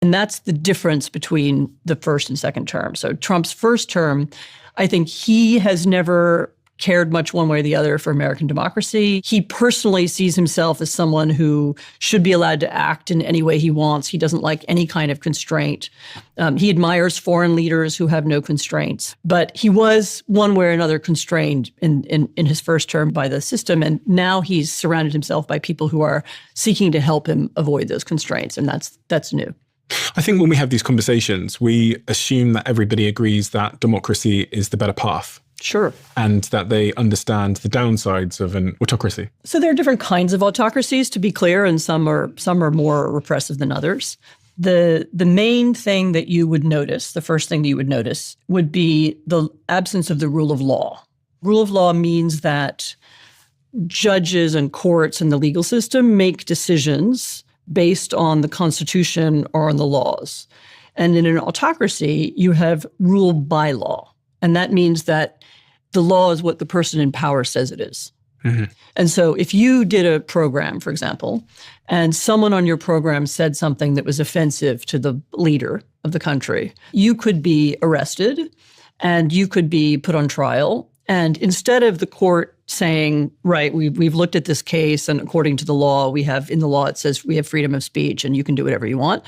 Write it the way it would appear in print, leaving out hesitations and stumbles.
And that's the difference between the first and second term. So Trump's first term, I think he has never cared much one way or the other for American democracy. He personally sees himself as someone who should be allowed to act in any way he wants. He doesn't like any kind of constraint. He admires foreign leaders who have no constraints. But he was one way or another constrained in his first term by the system. And now he's surrounded himself by people who are seeking to help him avoid those constraints. And that's new. I think when we have these conversations, we assume that everybody agrees that democracy is the better path. Sure. And that they understand the downsides of an autocracy. So there are different kinds of autocracies, to be clear, and some are more repressive than others. The main thing that you would notice, the first thing that you would notice, would be the absence of the rule of law. Rule of law means that judges and courts and the legal system make decisions based on the Constitution or on the laws. And in an autocracy, you have rule by law. And that means that the law is what the person in power says it is. Mm-hmm. And so if you did a program, for example, and someone on your program said something that was offensive to the leader of the country, you could be arrested and you could be put on trial. And instead of the court saying, right, we've looked at this case and according to the law, in the law it says we have freedom of speech and you can do whatever you want,